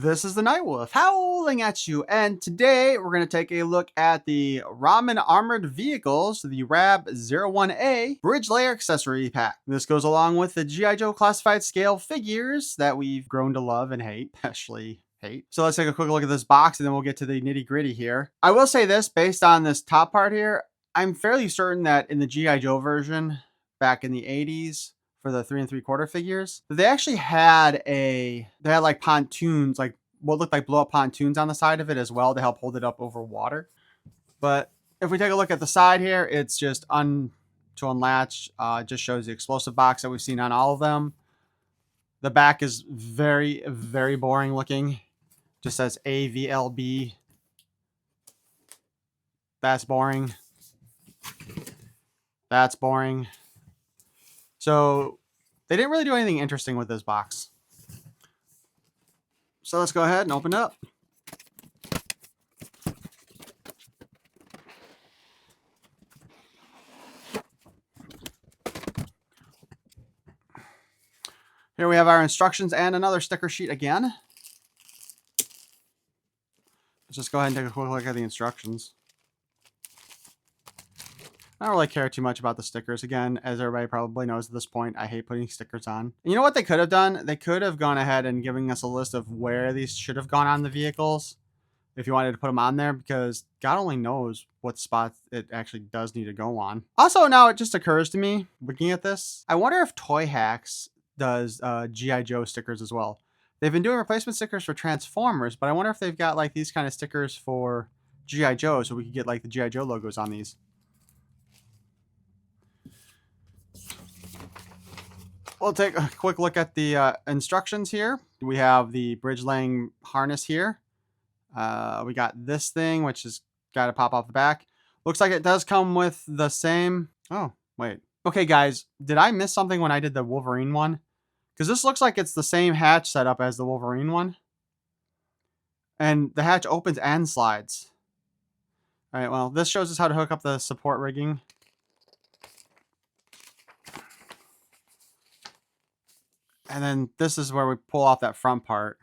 This is the Night Wolf howling at you, and today we're going to take a look at the Ramen Armored Vehicles, the RAV01A Bridge Layer Accessory Pack. This goes along with the G.I. Joe Classified Scale figures that we've grown to love and hate, especially hate. So let's take a quick look at this box and then we'll get to the nitty gritty here. I will say this, based on this top part here, I'm fairly certain that in the G.I. Joe version back in the 80s, for the 3 3/4 figures, they actually had like pontoons, like what looked like blow up pontoons on the side of it as well to help hold it up over water. But if we take a look at the side here, it's just to unlatch. Just shows the explosive box that we've seen on all of them. The back is very, very boring looking. Just says AVLB. That's boring. That's boring. So they didn't really do anything interesting with this box. So let's go ahead and open up. Here we have our instructions and another sticker sheet again. Let's just go ahead and take a quick look at the instructions. I don't really care too much about the stickers. Again, as everybody probably knows at this point, I hate putting stickers on. And you know what they could have done? They could have gone ahead and given us a list of where these should have gone on the vehicles if you wanted to put them on there, because God only knows what spots it actually does need to go on. Also, now it just occurs to me, looking at this, I wonder if Toy Hacks does G.I. Joe stickers as well. They've been doing replacement stickers for Transformers, but I wonder if they've got like these kind of stickers for G.I. Joe so we could get like the G.I. Joe logos on these. We'll take a quick look at the instructions here. We have the bridge laying harness here. We got this thing, which has got to pop off the back. Looks like it does come with the same... Oh, wait. Okay, guys, did I miss something when I did the Wolverine one? Because this looks like it's the same hatch setup as the Wolverine one. And the hatch opens and slides. All right, well, this shows us how to hook up the support rigging. And then this is where we pull off that front part.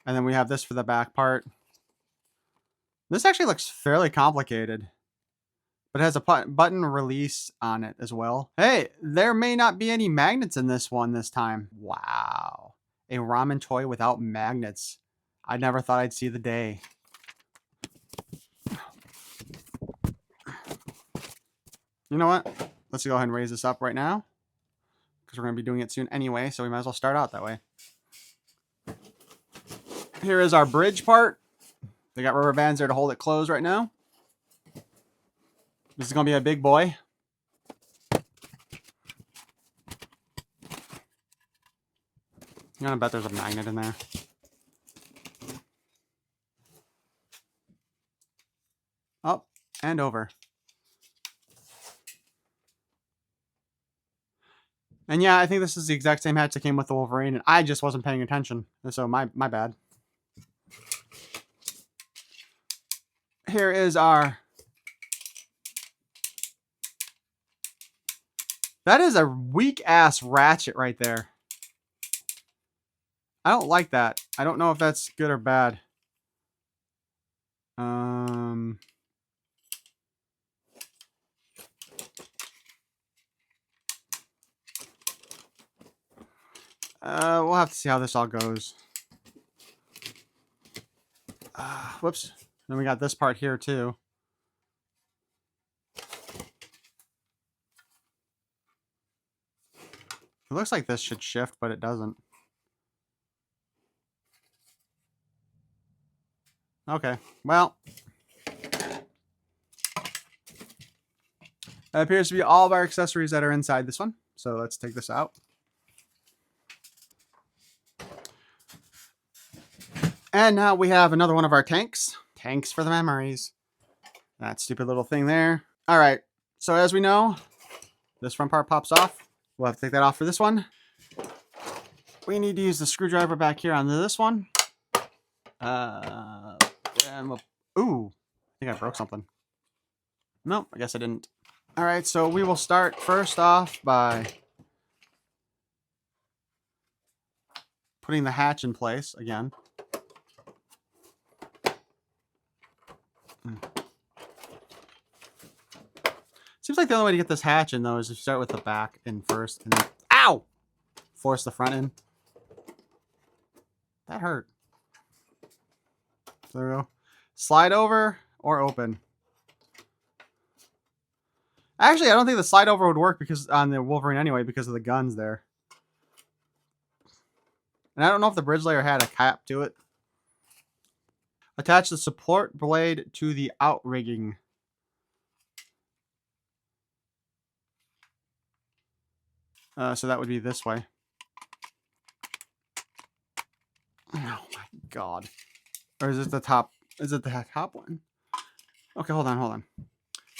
And then we have this for the back part. This actually looks fairly complicated. But it has a button release on it as well. Hey, there may not be any magnets in this one this time. Wow. A ramen toy without magnets. I never thought I'd see the day. You know what? Let's go ahead and raise this up right now, because we're going to be doing it soon anyway, so we might as well start out that way. Here is our bridge part. They got rubber bands there to hold it closed right now. This is going to be a big boy. I'm going to bet there's a magnet in there. Up and over. And yeah, I think this is the exact same hatch that came with the Wolverine, and I just wasn't paying attention. So my bad. Here is our... That is a weak-ass ratchet right there. I don't like that. I don't know if that's good or bad. We'll have to see how this all goes. Whoops. Then we got this part here too. It looks like this should shift, but it doesn't. Okay, well. That appears to be all of our accessories that are inside this one. So let's take this out. And now we have another one of our tanks. Tanks for the memories. That stupid little thing there. All right, so as we know, this front part pops off. We'll have to take that off for this one. We need to use the screwdriver back here on this one. And we'll... Ooh, I think I broke something. Nope, I guess I didn't. All right, so we will start first off by putting the hatch in place again. Seems like the only way to get this hatch in, though, is if you start with the back in first and then... Ow! Force the front in. That hurt. There we go. Slide over or open. Actually, I don't think the slide over would work because on the Wolverine anyway because of the guns there. And I don't know if the bridge layer had a cap to it. Attach the support blade to the outrigging. So that would be this way. Oh my god. Or is it the top? Is it the top one? Okay, hold on.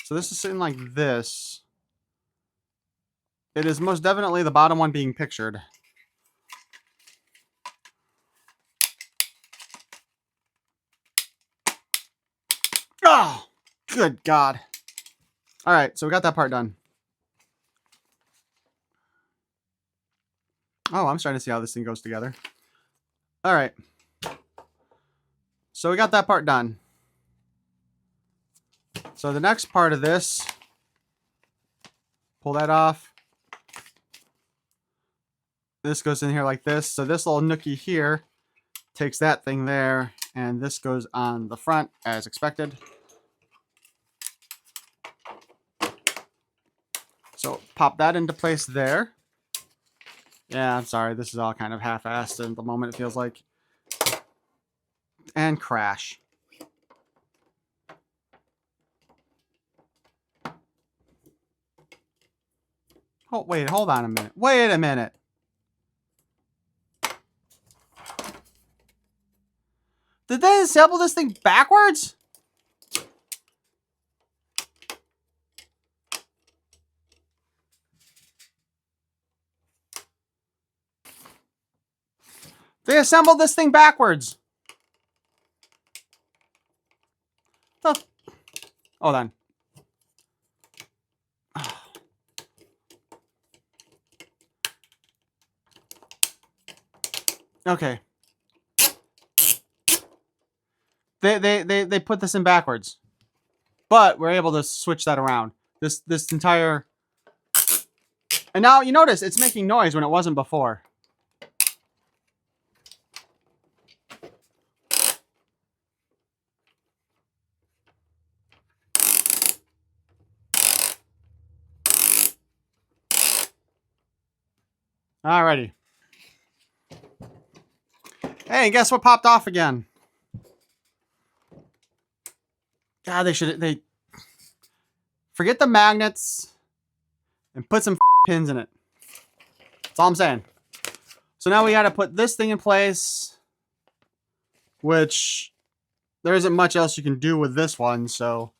So this is sitting like this. It is most definitely the bottom one being pictured. Oh, good God. All right, so we got that part done. Oh, I'm starting to see how this thing goes together. All right. So we got that part done. So the next part of this, pull that off. This goes in here like this. So this little nookie here takes that thing there, and this goes on the front as expected. So pop that into place there. Yeah, I'm sorry. This is all kind of half-assed at the moment, it feels like. And crash. Oh, wait, hold on a minute. Wait a minute. Did they assemble this thing backwards? They assembled this thing backwards. Hold on. Okay. They put this in backwards. But we're able to switch that around. This entire... And now you notice it's making noise when it wasn't before. Alrighty. Hey, guess what popped off again? God, they forget the magnets and put some pins in it. That's all I'm saying. So now we got to put this thing in place, which there isn't much else you can do with this one, so.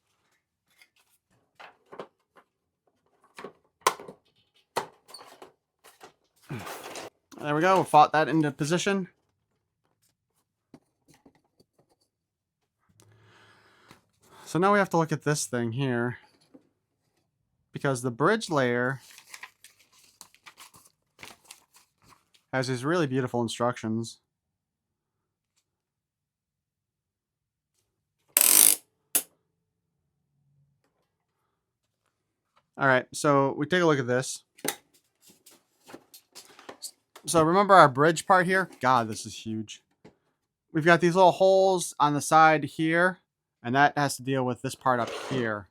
There we go. We fought that into position. So now we have to look at this thing here, because the bridge layer has these really beautiful instructions. All right, so we take a look at this. So remember our bridge part here? God, this is huge. We've got these little holes on the side here, and that has to deal with this part up here.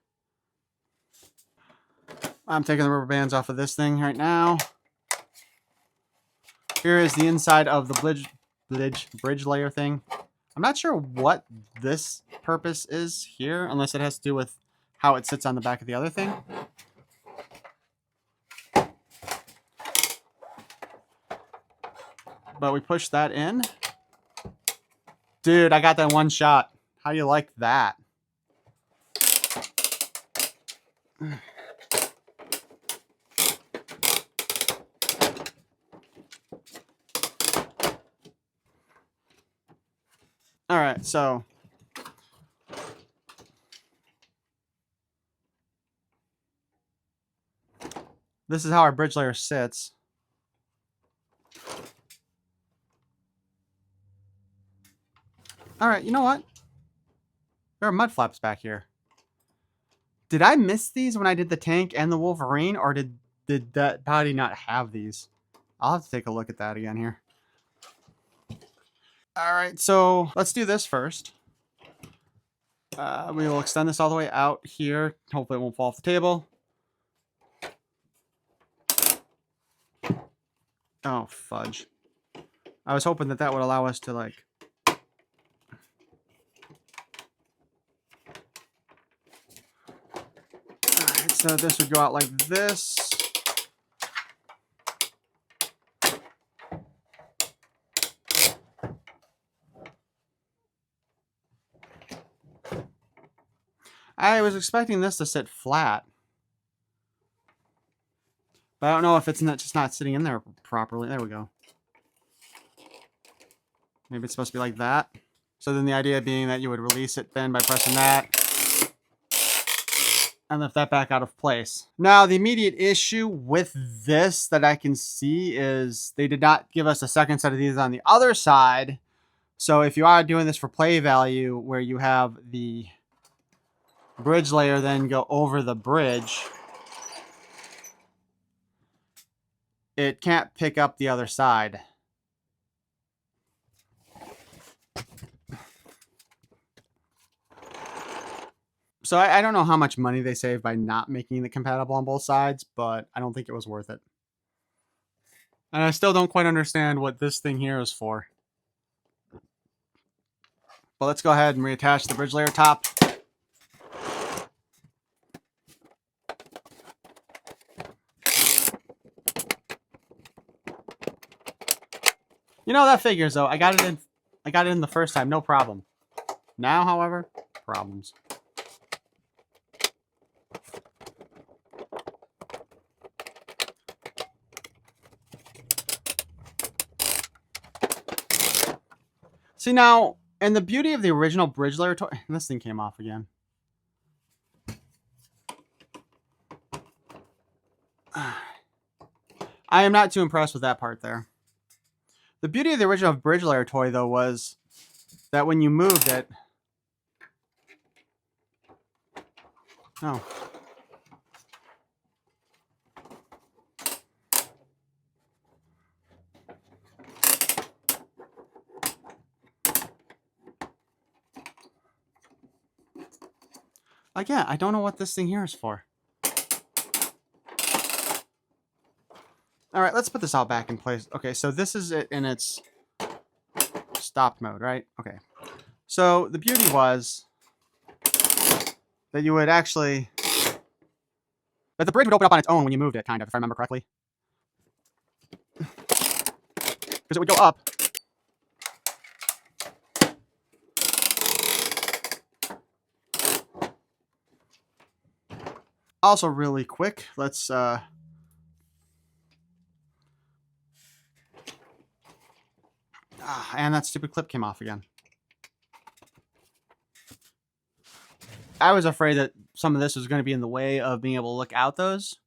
I'm taking the rubber bands off of this thing right now. Here is the inside of the bridge layer thing. I'm not sure what this purpose is here, unless it has to do with how it sits on the back of the other thing. But we push that in. Dude, I got that one shot. How do you like that? All right, so this is how our bridge layer sits. All right, you know what? There are mud flaps back here. Did I miss these when I did the tank and the Wolverine, or did that body not have these? I'll have to take a look at that again here. All right, so let's do this first. We will extend this all the way out here. Hopefully it won't fall off the table. Oh, fudge. I was hoping that would allow us to, like... Alright, so this would go out like this. I was expecting this to sit flat. But I don't know if it's not just not sitting in there properly. There we go. Maybe it's supposed to be like that. So then the idea being that you would release it then by pressing that. And lift that back out of place. Now, the immediate issue with this that I can see is they did not give us a second set of these on the other side. So if you are doing this for play value, where you have the bridge layer then go over the bridge, it can't pick up the other side. So I don't know how much money they saved by not making it compatible on both sides, but I don't think it was worth it. And I still don't quite understand what this thing here is for. But let's go ahead and reattach the bridge layer top. You know, that figures though. I got it in the first time, no problem. Now, however, problems. See now, and the beauty of the original bridge layer toy, this thing came off again. I am not too impressed with that part there. The beauty of the original bridge layer toy, though, was that when you moved it... Oh. Again, I don't know what this thing here is for. All right, let's put this all back in place. Okay, so this is it in its stopped mode, right? Okay. So the beauty was that you would actually... that the bridge would open up on its own when you moved it, kind of, if I remember correctly. Because it would go up. Also, really quick, let's... and that stupid clip came off again. I was afraid that some of this was going to be in the way of being able to look out those.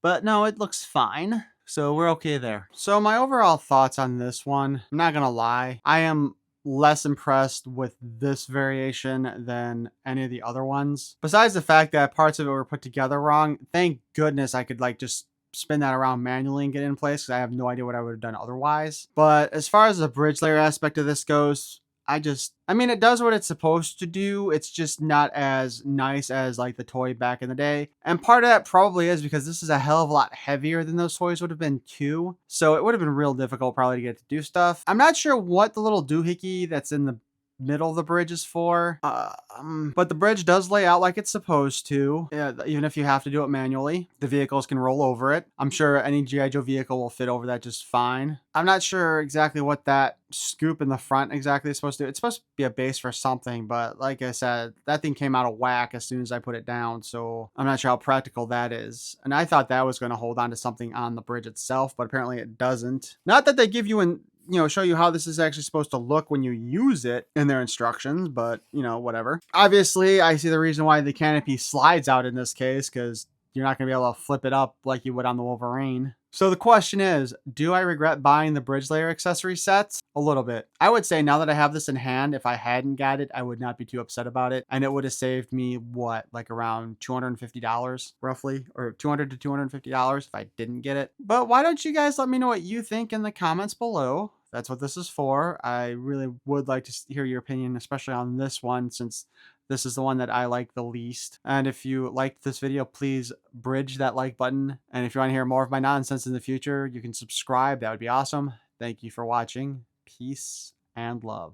But no, it looks fine. So we're okay there. So my overall thoughts on this one, I'm not going to lie. I am less impressed with this variation than any of the other ones. Besides the fact that parts of it were put together wrong, thank goodness I could like just spin that around manually and get it in place, because I have no idea what I would have done otherwise. But as far as the bridge layer aspect of this goes, I mean, it does what it's supposed to do. It's just not as nice as like the toy back in the day. And part of that probably is because this is a hell of a lot heavier than those toys would have been too. So it would have been real difficult probably to get to do stuff. I'm not sure what the little doohickey that's in the middle of the bridge is for. But the bridge does lay out like it's supposed to, even if you have to do it manually. The vehicles can roll over it. I'm sure any G.I. Joe vehicle will fit over that just fine. I'm not sure exactly what that scoop in the front exactly is supposed to do. It's supposed to be a base for something, but like I said, that thing came out of whack as soon as I put it down, so I'm not sure how practical that is. And I thought that was going to hold on to something on the bridge itself, but apparently it doesn't. Not that they give you show you how this is actually supposed to look when you use it in their instructions, but, whatever. Obviously, I see the reason why the canopy slides out in this case, because you're not going to be able to flip it up like you would on the Wolverine. So the question is, do I regret buying the bridge layer accessory sets? A little bit. I would say now that I have this in hand, if I hadn't got it, I would not be too upset about it. And it would have saved me what, like around $250 roughly, or $200 to $250 if I didn't get it. But why don't you guys let me know what you think in the comments below? That's what this is for. I really would like to hear your opinion, especially on this one, since this is the one that I like the least. And if you liked this video, please bridge that like button. And if you want to hear more of my nonsense in the future, you can subscribe. That would be awesome. Thank you for watching. Peace and love.